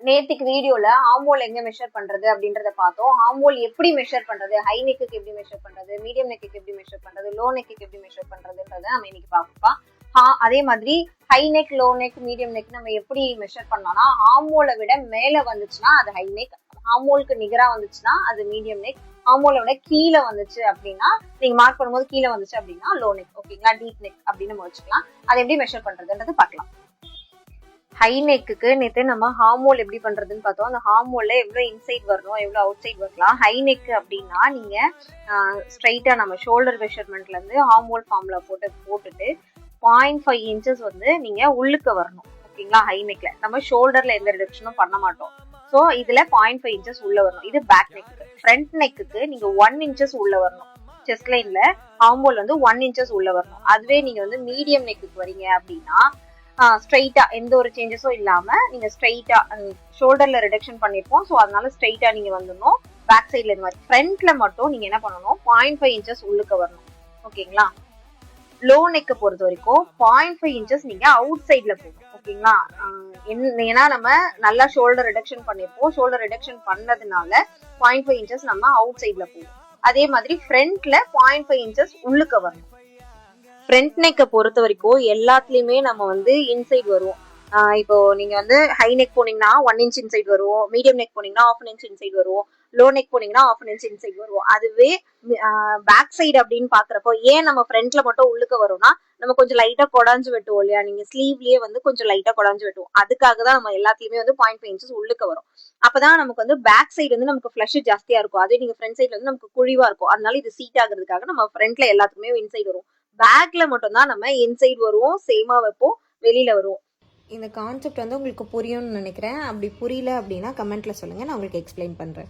நேத்துக்கு வீடியோல ஆர்ம் எங்க மெஷர் பண்றது அப்படின்றத பார்த்தோம். ஆர்ம் எப்படி மெஷர் பண்றது, ஹை நெக்குக்கு எப்படி மெஷர் பண்றது, மீடியம் நெக்குக்கு எப்படி மெஷர் பண்றது, லோ நெக்குக்கு எப்படி மெஷர் பண்றதுன்றத நம்ம இன்னைக்கு பார்ப்போம். அதே மாதிரி high neck, low neck, medium neck நம்ம எப்படி மெஷர் பண்ணோம்னா, ஆர்மோலை விட மேல வந்துச்சுன்னா அது ஹை நெக், ஆர்மோலுக்கு நிகரா வந்துச்சுன்னா அது மீடியம் நெக், ஆர்மோலை விட கீழே வந்துச்சு அப்படின்னா, நீங்க மார்க் பண்ணும்போது கீழே வந்துச்சு அப்படின்னா லோ நெக். ஓகேங்களா, டீப் நெக் அப்படின்னு நம்ம வச்சுக்கலாம். அதை எப்படி மெஷர் பண்றதுன்றது பார்க்கலாம். ஹை நெக்குக்கு நேற்று நம்ம ஹார்மோல் எப்படி பண்றதுன்னு பார்த்தோம். அந்த ஹார்மோல்ல எவ்வளோ இன்சைட் வரணும், எவ்வளோ அவுட் சைட் வரலாம். ஹை நெக் அப்படின்னா நீங்க ஸ்ட்ரைட்டா நம்ம ஷோல்டர் மெஷர்மெண்ட்ல இருந்து ஹார்மோல் ஃபார்ம்ல போட்டுட்டு 0.5 இன்ச்சஸ் வந்து நீங்க உள்ளுக்கு வரணும். ஓகேங்களா, ஹை நெக்ல நம்ம ஷோல்டர்ல எந்த ரிடக்ஷனும் பண்ண மாட்டோம். ஸோ இதுல 0.5 இன்ச்சஸ் உள்ள வரணும். இது பேக் நெக்கு. ஃப்ரண்ட் நெக்குக்கு நீங்க 1 இன்ச்சஸ் உள்ள வரணும். செஸ்ட் லைன்ல ஹார்மோல் வந்து 1 இன்ச்சஸ் உள்ள வரணும். அதுவே நீங்க வந்து மீடியம் நெக்குக்கு வரீங்க அப்படின்னா ஸ்ட்ரைட்டா எந்த ஒரு சேஞ்சஸும் இல்லாம நீங்க ஸ்ட்ரைட்டா ஷோல்டர்ல ரிடக்ஷன் பண்ணிருப்போம். ஸோ அதனால ஸ்ட்ரைட்டா நீங்க வந்துடணும். பேக் சைட்ல இந்த மாதிரி ஃப்ரண்ட்ல மட்டும் நீங்க என்ன பண்ணணும், 0.5 இன்ச்சஸ் உள்ளுக்க வரணும். ஓகேங்களா, லோ நெக்கை பொறுத்த வரைக்கும் 0.5 இன்ச்சஸ் நீங்க அவுட் சைட்ல போகணும். ஓகேங்களா, ஏன்னா நம்ம நல்லா ஷோல்டர் ரிடக்ஷன் பண்ணிருப்போம். ஷோல்டர் ரிடக்ஷன் பண்ணதுனால 0.5 இன்ச்சஸ் நம்ம அவுட் சைட்ல போவோம். அதே மாதிரி ஃப்ரண்ட்ல 0.5 இன்ச்சஸ் உள்ளுக்க வரணும். ஃப்ரண்ட் நெக்கை பொறுத்த வரைக்கும் எல்லாத்துலயுமே நம்ம வந்து இன்சைட் வருவோம். இப்போ நீங்க வந்து ஹை நெக் போனீங்கன்னா 1 இன்ச் இன்சைட் வருவோம், மீடியம் நெக் போனீங்கன்னா 1/2 இன்ச் இன்சைட் வருவோம், லோ நெக் போனீங்கன்னா 1/2 இன்ச் இன்சைட் வருவோம். அதுவே பேக் சைடு அப்படின்னு பாக்குறப்போ ஏன் நம்ம ஃப்ரண்ட்ல மட்டும் உள்ளுக்க வரும்னா, நம்ம கொஞ்சம் லைட்டா கொடாஞ்சு வெட்டுவோம் இல்லையா, நீங்க ஸ்லீவ்லயே வந்து கொஞ்சம் லைட்டா கொடாஞ்சு வெட்டுவோம். அதுக்காக தான் நம்ம எல்லாத்துலயுமே வந்து 0.5 இன்ச்சஸ் உள்ளுக்க வரும். அப்பதான் நமக்கு வந்து பேக் சைடு வந்து நமக்கு ஃபிளஷ் ஜாஸ்தியா இருக்கும். அதே நீங்க ஃப்ரண்ட் சைட்ல வந்து நமக்கு குழிவா இருக்கும். அதனால இது சீட் ஆகுறதுக்காக நம்ம ஃப்ரண்ட்ல எல்லாத்துக்குமே இன்சைட் வரும். பேக்ல மட்டும் தான் நம்ம இன்சைட் வருவோம், சேமா வைப்போம், வெளியில வருவோம். இந்த கான்செப்ட் வந்து உங்களுக்கு புரியும்னு நினைக்கிறேன். அப்படி புரியல அப்படின்னா கமெண்ட்ல சொல்லுங்க, நான் உங்களுக்கு எக்ஸ்பிளைன் பண்றேன்.